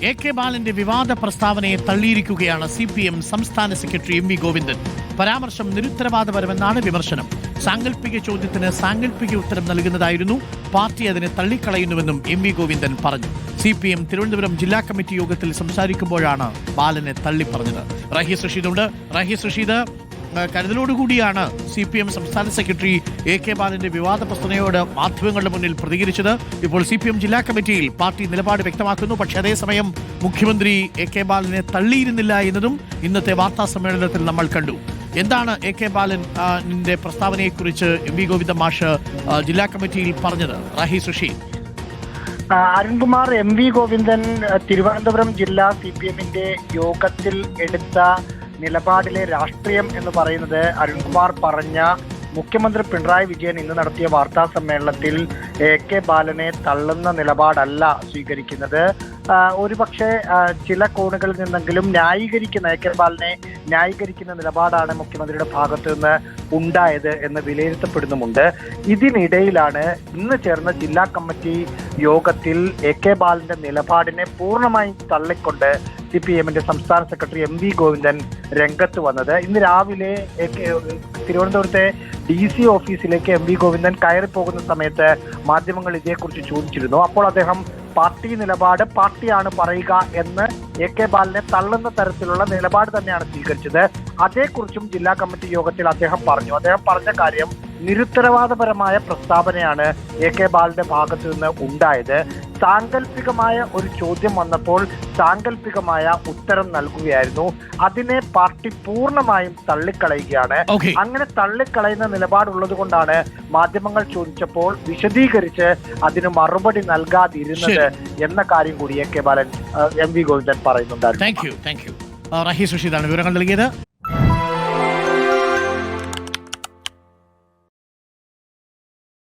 K ബാലന്റെ വിവാദ പ്രസ്താവനയെ തള്ളിയിരിക്കുകയാണ് CPM സംസ്ഥാന സെക്രട്ടറി MV ഗോവിന്ദൻ. പരാമർശം നിരുത്തരവാദപരമെന്നാണ് വിമർശനം. സാങ്കല്പിക ചോദ്യത്തിന് സാങ്കല്പിക ഉത്തരം നൽകുന്നതായിരുന്നു. പാർട്ടി അതിനെ തള്ളിക്കളയുന്നുവെന്നും MV ഗോവിന്ദൻ പറഞ്ഞു. CPM തിരുവനന്തപുരം ജില്ലാ കമ്മിറ്റി യോഗത്തിൽ സംസാരിക്കുമ്പോഴാണ് ബാലനെ തള്ളിപ്പറഞ്ഞത്. റഹീസ് റഷീദ് കരുതലോടുകൂടിയാണ് CPM സംസ്ഥാന സെക്രട്ടറി കെ ബാലന്റെ വിവാദ പ്രസ്താവനയോട് മാധ്യമങ്ങളുടെ മുന്നിൽ പ്രതികരിച്ചത്. ഇപ്പോൾ CPM ജില്ലാ കമ്മിറ്റിയിൽ പാർട്ടി നിലപാട് വ്യക്തമാക്കുന്നു. പക്ഷേ അതേസമയം മുഖ്യമന്ത്രി കെ ബാലനെ തള്ളിയിരുന്നില്ല എന്നതും ഇന്നത്തെ വാർത്താ സമ്മേളനത്തിൽ നമ്മൾ കണ്ടു. എന്താണ് കെ ബാലന്റെ പ്രസ്താവനയെക്കുറിച്ച് MV ഗോവിന്ദൻ മാഷ് ജില്ലാ കമ്മിറ്റിയിൽ പറഞ്ഞത്? റഹീസ് റഷീദ്. അരുൺകുമാർ, MV ഗോവിന്ദൻ തിരുവനന്തപുരം ജില്ലാ CPMന്റെ യോഗത്തിൽ എടുത്ത നിലപാടിലെ രാഷ്ട്രീയം എന്ന് പറയുന്നത് അരുൺകുമാർ പറഞ്ഞ മുഖ്യമന്ത്രി പിണറായി വിജയൻ ഇന്ന് നടത്തിയ വാർത്താ സമ്മേളനത്തിൽ കെ ബാലനെ തള്ളുന്ന നിലപാടല്ല സ്വീകരിക്കുന്നത്. ഒരുപക്ഷെ ചില കോണുകളിൽ നിന്നെങ്കിലും കെ ബാലനെ ന്യായീകരിക്കുന്ന നിലപാടാണ് മുഖ്യമന്ത്രിയുടെ ഭാഗത്തു നിന്ന് ഉണ്ടായത് എന്ന് വിലയിരുത്തപ്പെടുന്നുമുണ്ട്. ഇതിനിടയിലാണ് ഇന്ന് ചേർന്ന ജില്ലാ കമ്മിറ്റി യോഗത്തിൽ കെ ബാലന്റെ നിലപാടിനെ പൂർണ്ണമായും തള്ളിക്കൊണ്ട് CPMന്റെ സംസ്ഥാന സെക്രട്ടറി MV ഗോവിന്ദൻ രംഗത്ത് വന്നത്. ഇന്ന് രാവിലെ തിരുവനന്തപുരത്തെ DC ഓഫീസിലേക്ക് MV ഗോവിന്ദൻ കയറിപ്പോകുന്ന സമയത്ത് മാധ്യമങ്ങൾ ഇതേക്കുറിച്ച് ചോദിച്ചിരുന്നു. അപ്പോൾ അദ്ദേഹം പാർട്ടി നിലപാട് പാർട്ടിയാണ് പറയുക എന്ന് കെ ബാലനെ തള്ളുന്ന തരത്തിലുള്ള നിലപാട് തന്നെയാണ് സ്വീകരിച്ചത്. അതേക്കുറിച്ചും ജില്ലാ കമ്മിറ്റി യോഗത്തിൽ അദ്ദേഹം പറഞ്ഞു. അദ്ദേഹം പറഞ്ഞ കാര്യം നിരുത്തരവാദപരമായ പ്രസ്താവനയാണ് കെ ബാലന്റെ ഭാഗത്തു നിന്ന് ഉണ്ടായത്. സാങ്കല്പികമായ ഒരു ചോദ്യം വന്നപ്പോൾ സാങ്കല്പികമായ ഉത്തരം നൽകുകയായിരുന്നു. അതിനെ പാർട്ടി പൂർണ്ണമായും തള്ളിക്കളയുകയാണ്. അങ്ങനെ തള്ളിക്കളയുന്ന നിലപാടുള്ളത് കൊണ്ടാണ് മാധ്യമങ്ങൾ ചോദിച്ചപ്പോൾ വിശദീകരിച്ച് അതിന് മറുപടി നൽകാതിരുന്നത് എന്ന കാര്യം കൂടി കെ ബാലൻ MV ഗോവിന്ദൻ പറയുന്നുണ്ടായിരുന്നു. റഹീസ് റഷീദാണ് വിവരങ്ങൾ നൽകിയത്.